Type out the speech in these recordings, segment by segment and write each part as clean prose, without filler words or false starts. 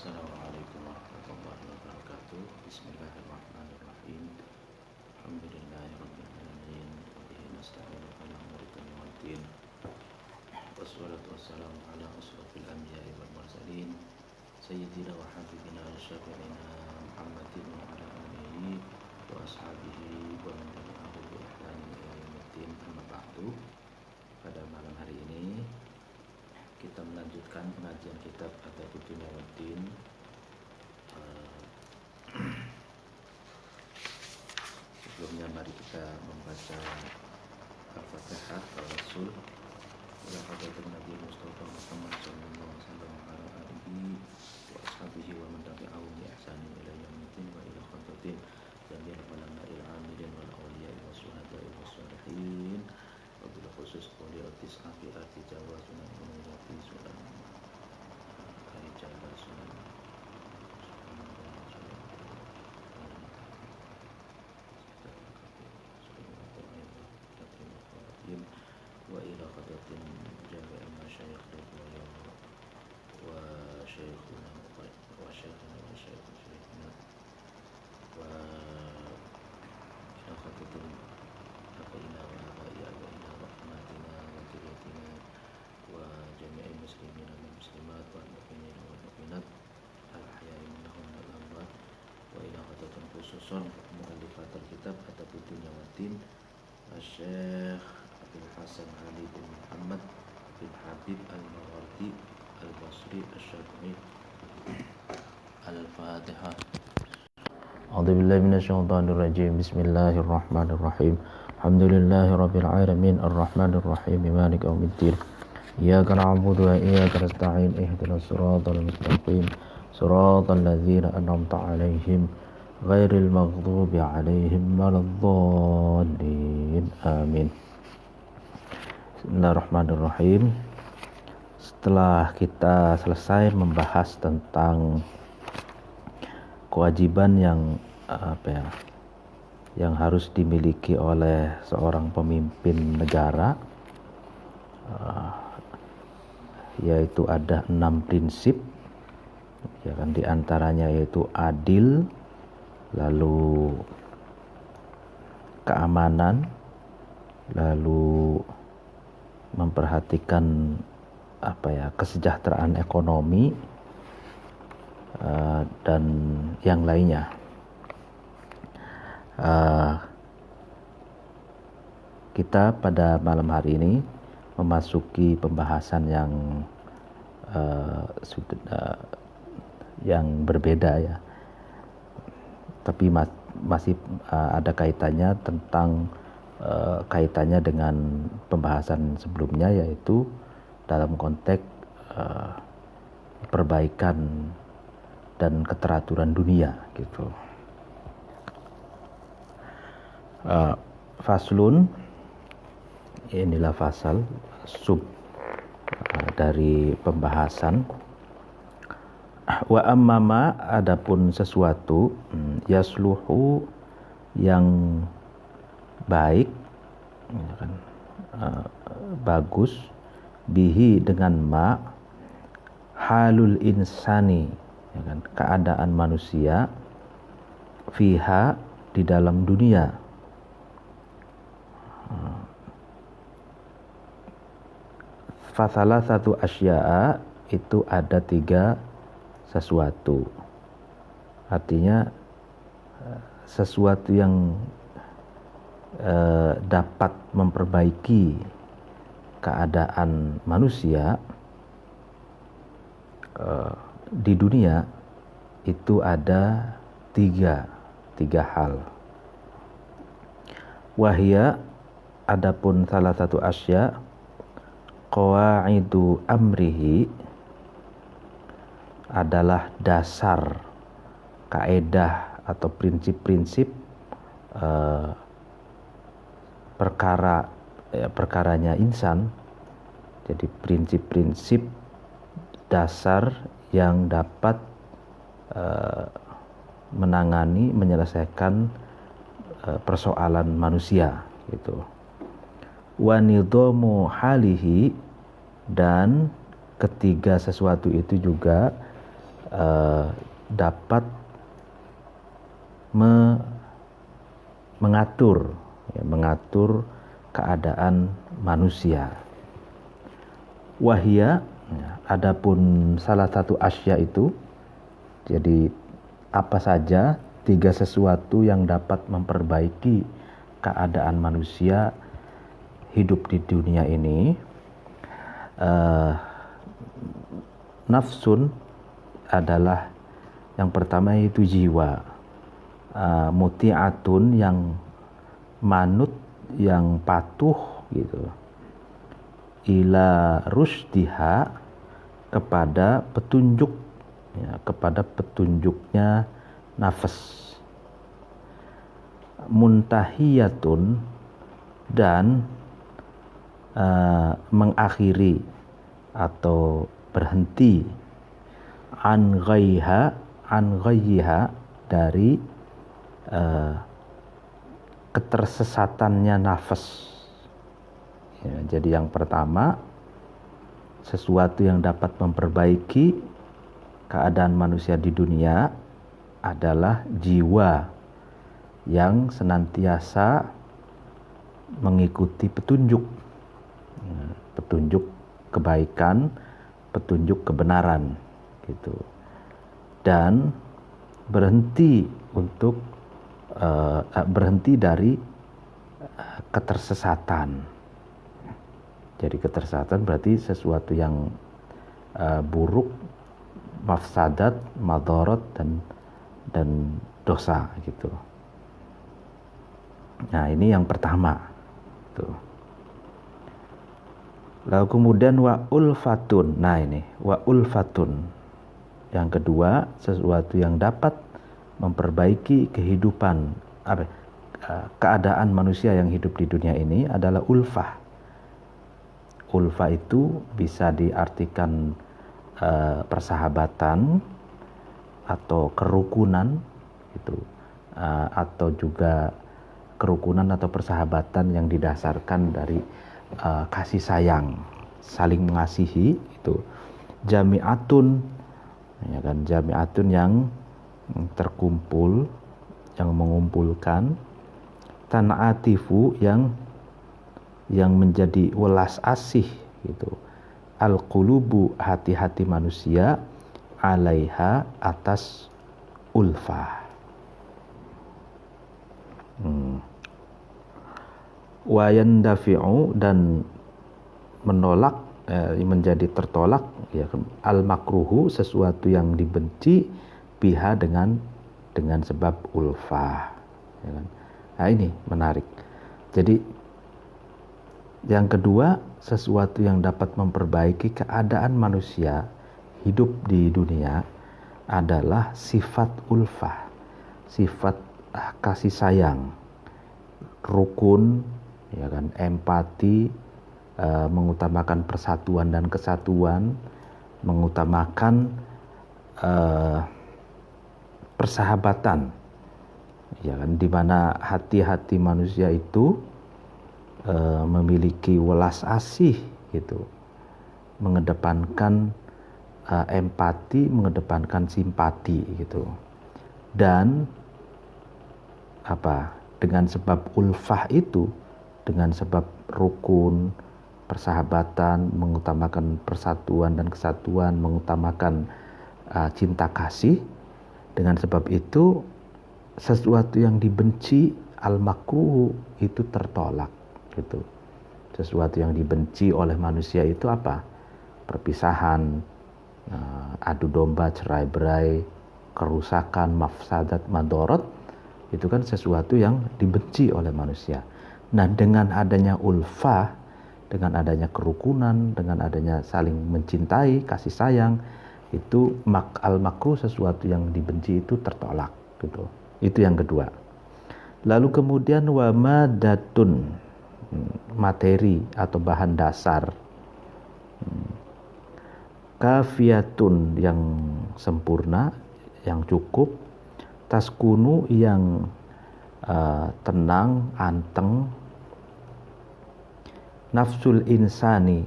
Assalamualaikum warahmatullahi wabarakatuh. Bismillahirrahmanirrahim. Alhamdulillahirrabbilalamin. Wabihi nasta'inu ala umuri dunya waddin. Wassalatu wassalamu ala asrofil anbiya'i wal mursalin Sayyidina wa habibina wa syafi'ina Muhammadin wa ala alihi wa ashabihi wa man tabi'ahu bi ihsanin ila yaumiddin. Amma ba'du. Pada malam hari ini kita melanjutkan pengajian kitab Adzabuddin Waddin. Sebelumnya mari kita membaca Al-Fatihah Al-Rasul ila hadratin Nabi Mustafa Muhammad sallallahu alaihi wasallam ala alihi wa ashabihi wa man tabi'ahum bi ihsanin ila yaumiddin wa ila hadratin jami'il ulama'il 'amilin wal awliya'i was syuhada'i was sholihin wa bil khusus awliya tis'afi arti Jawa sunan Gunung sunan Kalijaga sunan wa ila qadatin jami'al masyayikh wa syekhuna wa syekhuna wa syekhuna wa ila qadatin abaina wa abaina wa rahmatina wa dzurriyyatina wa jami'il muslimin wal muslimat wal mu'minin wal mu'minat al ahya'i minhum wal amwat wa ila qadatin khususan mu'allifat kitab Adzabuddin Waddin Syekh Abdul Hasan Ali bin Muhammad bin Habib Al-Mawardi Al-Basri Al-Syafi'i. Al-Fatihah. A'udzu billahi minasyaitonir rajim. Bismillahirrahmanirrahim. Alhamdulillahirabbil alamin arrahmanir rahim maliki yaumiddin. Iyyaka na'budu wa iyyaka nasta'in ihdinas siratal mustaqim siratal ladzina an'amta 'alaihim ghairil maghdubi 'alaihim waladdallin. Amin. Bismillahirrahmanirrahim. Setelah kita selesai membahas tentang kewajiban yang yang harus dimiliki oleh seorang pemimpin negara, yaitu ada 6 prinsip, ya kan, diantaranya yaitu adil, lalu keamanan, lalu memperhatikan kesejahteraan ekonomi, dan yang lainnya. Kita pada malam hari ini memasuki pembahasan yang berbeda, ya, tapi masih ada kaitannya kaitannya dengan pembahasan sebelumnya, yaitu dalam konteks perbaikan dan keteraturan dunia, gitu. Faslun, inilah fasal sub dari pembahasan. Wa ammama, adapun sesuatu yasluhu yang baik, ya kan, bagus, bihi dengan ma, halul insani, ya kan, keadaan manusia, fiha di dalam dunia, fasalah satu asya'a, itu ada 3 sesuatu. Artinya sesuatu yang dapat memperbaiki keadaan manusia di dunia itu ada tiga hal. Wahia, adapun salah satu asya, qawaidu amrihi, adalah dasar, kaedah atau prinsip-prinsip perkaranya insan. Jadi prinsip-prinsip dasar yang dapat menyelesaikan persoalan manusia, gitu. Wa nidhamu halihi, dan ketiga sesuatu itu juga dapat mengatur keadaan manusia. Wahia, adapun salah satu asya itu, jadi apa saja 3 sesuatu yang dapat memperbaiki keadaan manusia hidup di dunia ini. Nafsun adalah yang pertama, itu jiwa, muti'atun yang manut, yang patuh gitu, ila rusdiha, kepada petunjuk, kepada petunjuknya nafas. Muntahiyatun, dan mengakhiri atau berhenti, an ghayyiha, dari ketersesatannya nafas. Jadi yang pertama, sesuatu yang dapat memperbaiki keadaan manusia di dunia adalah jiwa yang senantiasa mengikuti petunjuk kebaikan, petunjuk kebenaran gitu, dan berhenti dari ketersesatan. Jadi ketersesatan berarti sesuatu yang buruk, mafsadat, madarat, dan dosa gitu. Nah, ini yang pertama tuh. Lalu kemudian wa ulfatun. Nah, ini wa ulfatun. Yang kedua, sesuatu yang dapat memperbaiki kehidupan, keadaan manusia yang hidup di dunia ini adalah ulfah. Ulfah itu bisa diartikan persahabatan atau kerukunan gitu, atau juga kerukunan atau persahabatan yang didasarkan dari kasih sayang, saling mengasihi itu. Jami'atun, ya kan, jami'atun yang terkumpul, yang mengumpulkan. Tan'atifu, yang menjadi welas asih gitu. Al-qulubu, hati-hati manusia, alaiha, atas ulfah. Wa yandafi'u, dan menolak, menjadi tertolak, ya, al-makruhu, sesuatu yang dibenci, biha, dengan sebab ulfah, ya kan? Nah, ini menarik. Jadi yang kedua, sesuatu yang dapat memperbaiki keadaan manusia hidup di dunia adalah sifat ulfah, sifat kasih sayang, rukun, ya kan, empati, mengutamakan persatuan dan kesatuan, mengutamakan persahabatan, ya kan, di mana hati-hati manusia itu memiliki welas asih gitu, mengedepankan empati, mengedepankan simpati gitu. Dan dengan sebab ulfah itu, dengan sebab rukun, persahabatan, mengutamakan persatuan dan kesatuan, mengutamakan cinta kasih, dengan sebab itu sesuatu yang dibenci, al-makruh, itu tertolak gitu. Sesuatu yang dibenci oleh manusia itu apa? Perpisahan, adu domba, cerai-berai, kerusakan, mafsadat, madarat, itu kan sesuatu yang dibenci oleh manusia. Nah, dengan adanya ulfah, dengan adanya kerukunan, dengan adanya saling mencintai, kasih sayang, itu al-makruh, sesuatu yang dibenci itu tertolak gitu. Itu yang kedua. Lalu kemudian wa madatun, materi atau bahan dasar. Kafiyatun, yang sempurna, yang cukup. Taskunu, yang tenang, anteng. Nafsul insani,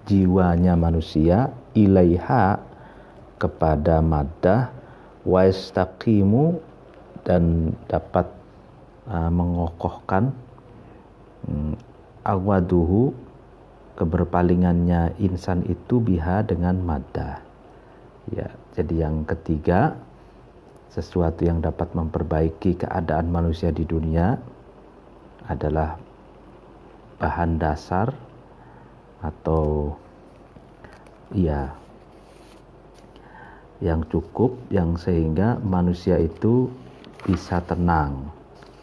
jiwanya manusia, ilaiha, kepada maddah, wa yastaqimu dan dapat mengokohkan awaduhu keberpalingannya insan itu biha dengan maddah. Ya, jadi yang ketiga, sesuatu yang dapat memperbaiki keadaan manusia di dunia adalah bahan dasar atau ya yang cukup, yang sehingga manusia itu bisa tenang,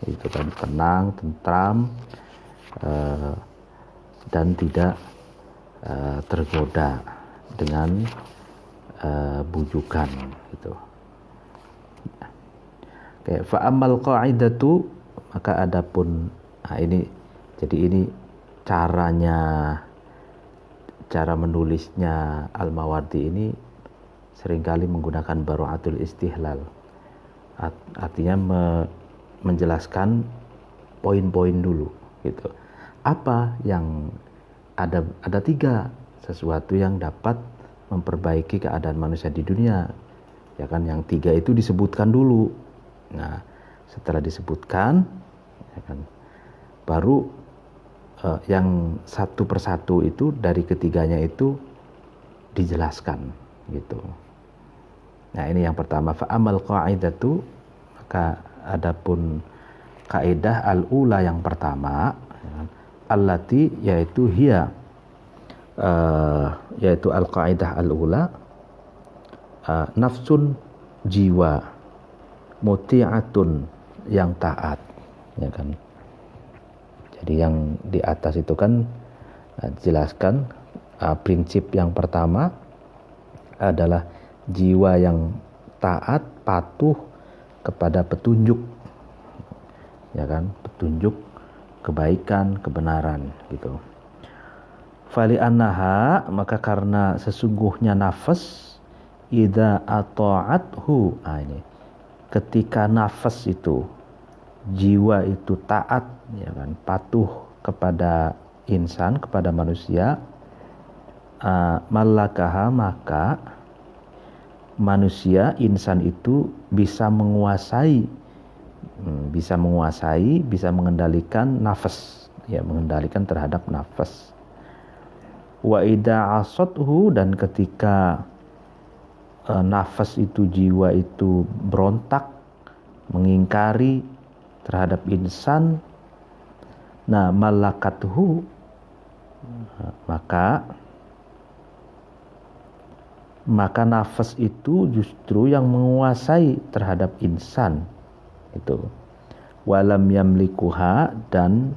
itu kan, tenang, tentram, dan tidak tergoda dengan bujukan gitu. Kayak fa'amal qa'idatu, maka adapun ini, jadi ini cara menulisnya Al-Mawardi ini seringkali menggunakan baro'atul istihlal. Artinya menjelaskan poin-poin dulu gitu. Apa yang ada 3 sesuatu yang dapat memperbaiki keadaan manusia di dunia. Ya kan, yang 3 itu disebutkan dulu. Nah, setelah disebutkan, ya kan, baru yang satu persatu itu dari ketiganya itu dijelaskan gitu. Nah, ini yang pertama, fa'amal qa'idatu, maka adapun kaidah al-ula yang pertama, allati yaitu hiya, yaitu al-qaidah al-ula, nafsun jiwa muti'atun yang taat, ya kan. Jadi yang di atas itu kan jelaskan prinsip yang pertama adalah jiwa yang taat, patuh kepada petunjuk, ya kan, petunjuk kebaikan, kebenaran gitu. Fali annaha, maka karena sesungguhnya nafas, idza ata'athu, ini ketika nafas itu, jiwa itu taat, ya kan, patuh kepada insan, kepada manusia, malakaha, maka manusia, insan itu bisa menguasai, bisa mengendalikan nafas, ya, mengendalikan terhadap nafas. Wa idza asathu, dan ketika nafas itu, jiwa itu berontak, mengingkari terhadap insan, nah malakatuhu, maka nafas itu justru yang menguasai terhadap insan itu. Walam yamlikuha, dan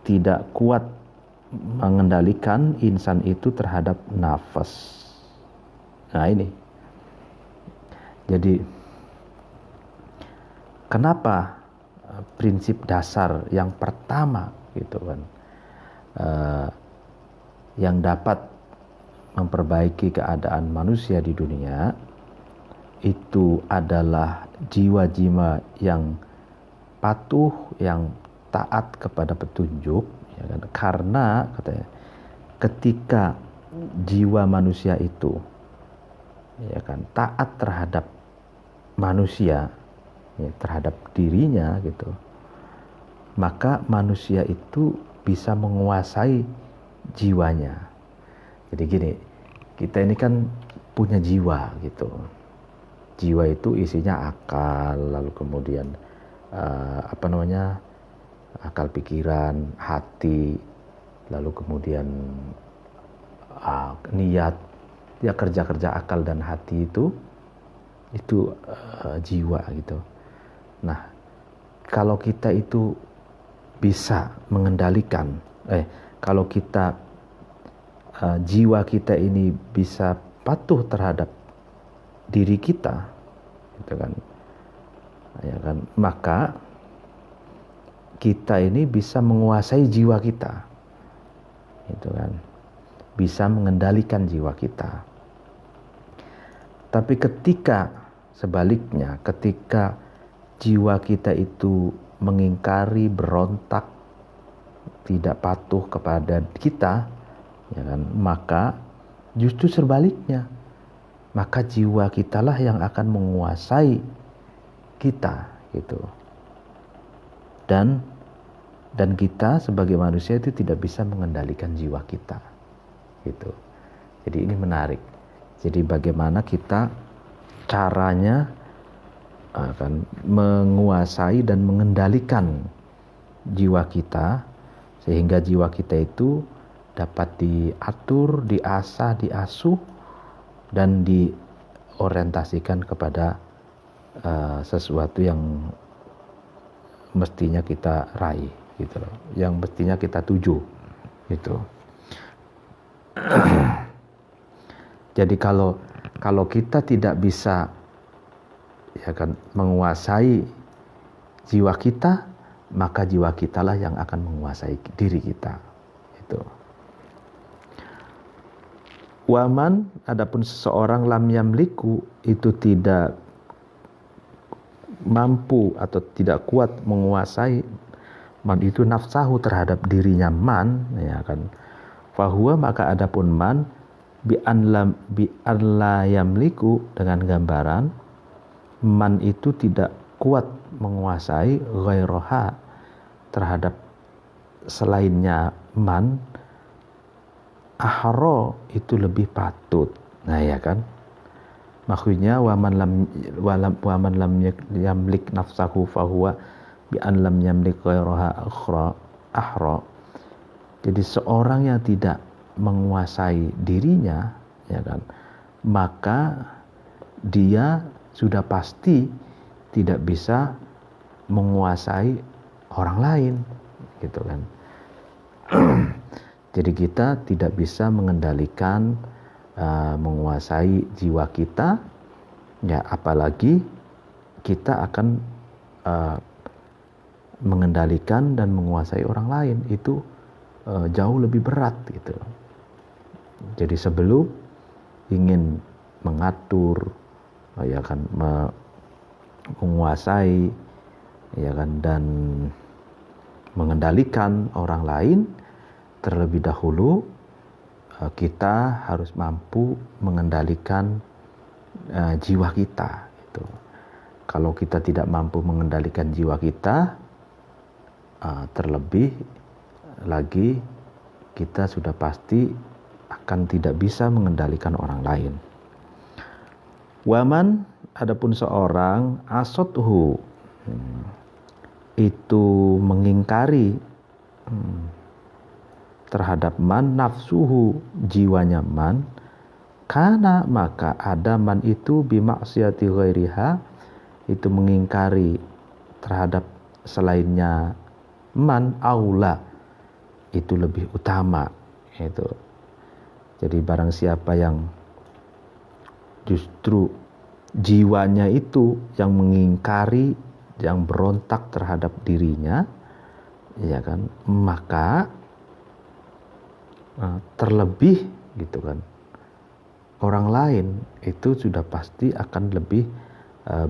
tidak kuat mengendalikan insan itu terhadap nafas. Nah, ini jadi kenapa prinsip dasar yang pertama gitu kan, yang dapat memperbaiki keadaan manusia di dunia itu adalah jiwa-jiwa yang patuh, yang taat kepada petunjuk, ya kan? Karena katanya ketika jiwa manusia itu, ya kan, taat terhadap manusia, ya, terhadap dirinya gitu, maka manusia itu bisa menguasai jiwanya. Jadi gini, kita ini kan punya jiwa gitu. Jiwa itu isinya akal, lalu kemudian akal pikiran, hati, lalu kemudian niat. Ya, kerja-kerja akal dan hati itu jiwa gitu. Nah, kalau kita itu bisa mengendalikan, kalau kita jiwa kita ini bisa patuh terhadap diri kita, gitu kan, ya kan, maka kita ini bisa menguasai jiwa kita, gitu kan, bisa mengendalikan jiwa kita. Tapi ketika sebaliknya, ketika jiwa kita itu mengingkari, berontak, tidak patuh kepada kita, ya kan, maka justru sebaliknya, maka jiwa kitalah yang akan menguasai kita gitu. Dan kita sebagai manusia itu tidak bisa mengendalikan jiwa kita gitu. Jadi ini menarik. Jadi bagaimana kita caranya akan menguasai dan mengendalikan jiwa kita sehingga jiwa kita itu dapat diatur, diasah, diasuh dan diorientasikan kepada sesuatu yang mestinya kita raih gitu loh, yang mestinya kita tuju gitu. Jadi kalau kita tidak bisa ya kan menguasai jiwa kita, maka jiwa kitalah yang akan menguasai diri kita itu. Waman, adapun seseorang lam yamliku itu tidak mampu atau tidak kuat menguasai man itu nafsahu terhadap dirinya man ya kan, fahuwa maka adapun man bi an la yamliku dengan gambaran man itu tidak kuat menguasai ghairaha terhadap selainnya man, ahro itu lebih patut. Nah ya kan, maksudnya waman lam yamlik nafsahu fahuwa bi an lam yamlik ghairaha ahro. Jadi seorang yang tidak menguasai dirinya ya kan, maka dia sudah pasti tidak bisa menguasai orang lain gitu kan. Jadi kita tidak bisa mengendalikan menguasai jiwa kita ya, apalagi kita akan mengendalikan dan menguasai orang lain, itu jauh lebih berat gitu. Jadi sebelum ingin mengatur ya kan, menguasai ya kan dan mengendalikan orang lain, terlebih dahulu kita harus mampu mengendalikan jiwa kita gitu. Kalau kita tidak mampu mengendalikan jiwa kita, terlebih lagi kita sudah pasti akan tidak bisa mengendalikan orang lain. Waman, adapun seorang asothu itu mengingkari terhadap man nafsuhu jiwanya man, karena maka ada man itu bimaksiati ghairiha itu mengingkari terhadap selainnya man, aula itu lebih utama itu. Jadi barang siapa yang justru jiwanya itu yang mengingkari, yang berontak terhadap dirinya ya kan, maka terlebih gitu kan, orang lain itu sudah pasti akan lebih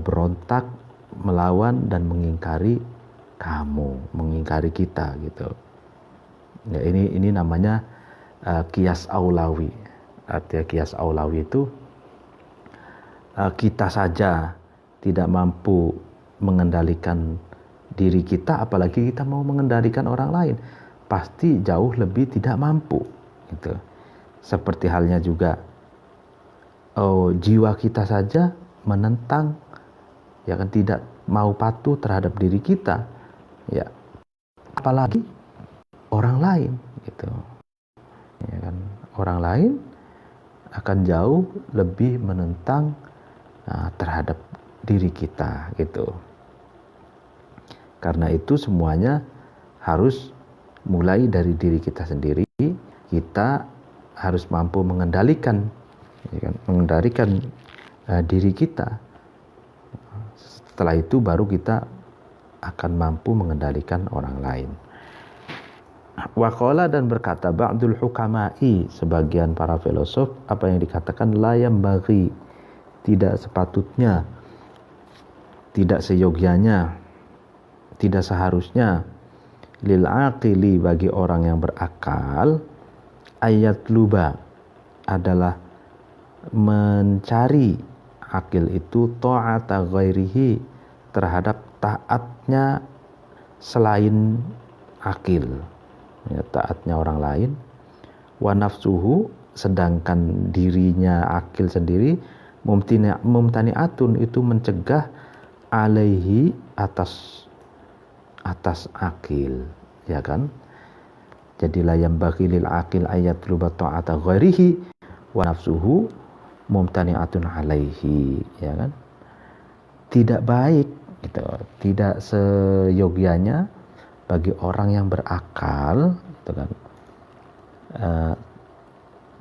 berontak melawan dan mengingkari kamu, mengingkari kita gitu ya. Ini namanya qiyas aulawi. Artinya qiyas aulawi itu kita saja tidak mampu mengendalikan diri kita, apalagi kita mau mengendalikan orang lain, pasti jauh lebih tidak mampu gitu. Seperti halnya juga jiwa kita saja menentang ya kan, tidak mau patuh terhadap diri kita ya, apalagi orang lain gitu ya kan. Orang lain akan jauh lebih menentang terhadap diri kita gitu. Karena itu semuanya harus mulai dari diri kita sendiri. Kita harus mampu mengendalikan ya kan, mengendalikan diri kita. Setelah itu baru kita akan mampu mengendalikan orang lain. Waqala, dan berkata ba'dul hukama'i, sebagian para filosof, apa yang dikatakan la yambaghi, tidak sepatutnya, tidak seyogyanya, tidak seharusnya, lil aqili, bagi orang yang berakal, ayat luba adalah mencari akil itu ta'ata ghairihi, terhadap taatnya selain akil, ya, taatnya orang lain. Wa nafsuhu, sedangkan dirinya akil sendiri mumtani'atun, itu mencegah alaihi, atas akil, ya kan. Jadi la yambaghi lil aqil ayatluba ta'ata ghairihi wa nafsuhu mumtani'atun alaihi, ya kan. Tidak baik gitu, tidak seyogianya bagi orang yang berakal gitu kan,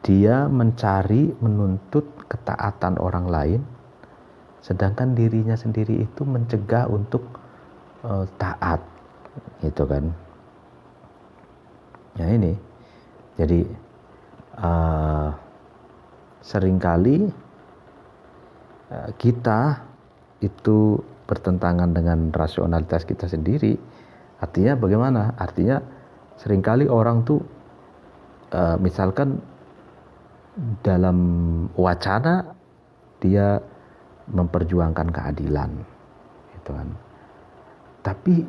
dia mencari, menuntut ketaatan orang lain, sedangkan dirinya sendiri itu mencegah untuk taat, gitu kan. Ya ini, jadi seringkali kita itu bertentangan dengan rasionalitas kita sendiri. Artinya bagaimana? Artinya seringkali orang tuh misalkan dalam wacana dia memperjuangkan keadilan, gitu kan. Tapi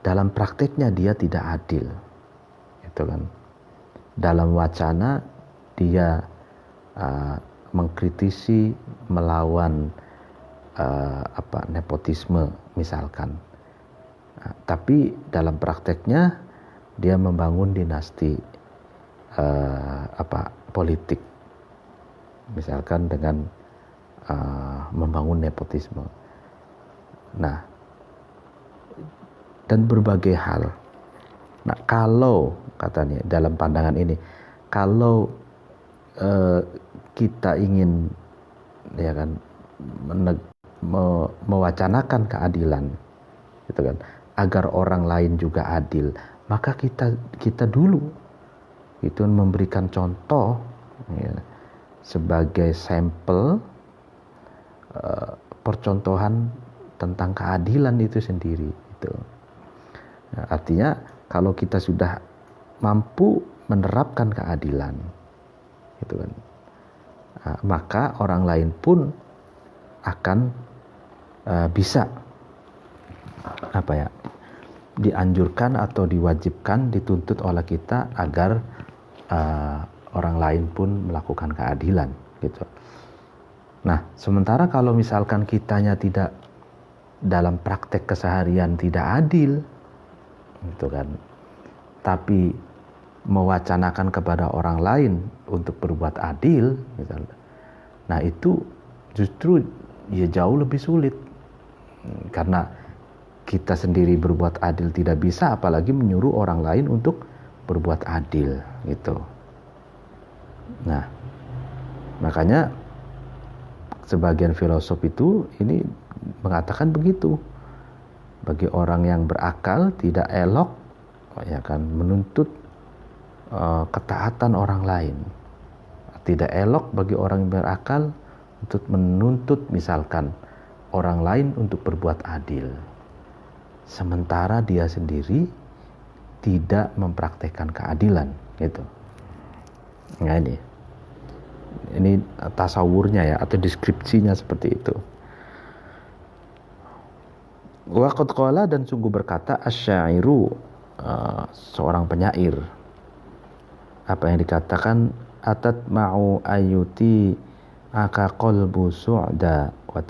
dalam prakteknya dia tidak adil, gitu kan. Dalam wacana dia mengkritisi, melawan nepotisme misalkan. Tapi dalam prakteknya dia membangun dinasti politik, misalkan dengan membangun nepotisme. Nah, dan berbagai hal. Nah, kalau katanya dalam pandangan ini, kalau kita ingin, ya kan, mewacanakan keadilan, gitu kan, agar orang lain juga adil, maka kita dulu itu memberikan contoh, ya, sebagai sampel percontohan tentang keadilan itu sendiri, gitu. Nah, artinya kalau kita sudah mampu menerapkan keadilan, gitu kan, maka orang lain pun akan bisa dianjurkan atau diwajibkan, dituntut oleh kita agar orang lain pun melakukan keadilan, gitu. Nah, sementara kalau misalkan kitanya tidak, dalam praktek keseharian tidak adil, gitu kan, tapi mewacanakan kepada orang lain untuk berbuat adil, misalnya, nah itu justru ya jauh lebih sulit, karena kita sendiri berbuat adil tidak bisa, apalagi menyuruh orang lain untuk berbuat adil, gitu. Nah, makanya sebagian filosof itu ini mengatakan begitu. Bagi orang yang berakal tidak elok, ya kan, menuntut ketaatan orang lain. Tidak elok bagi orang yang berakal untuk menuntut misalkan orang lain untuk berbuat adil, sementara dia sendiri tidak mempraktekkan keadilan, gitu. Nah, ini tasawurnya ya, atau deskripsinya seperti itu. Wa qad qala, dan sungguh berkata asy-syairu, seorang penyair, apa yang dikatakan, atat ma'u ayuti aka qalbu su'da wa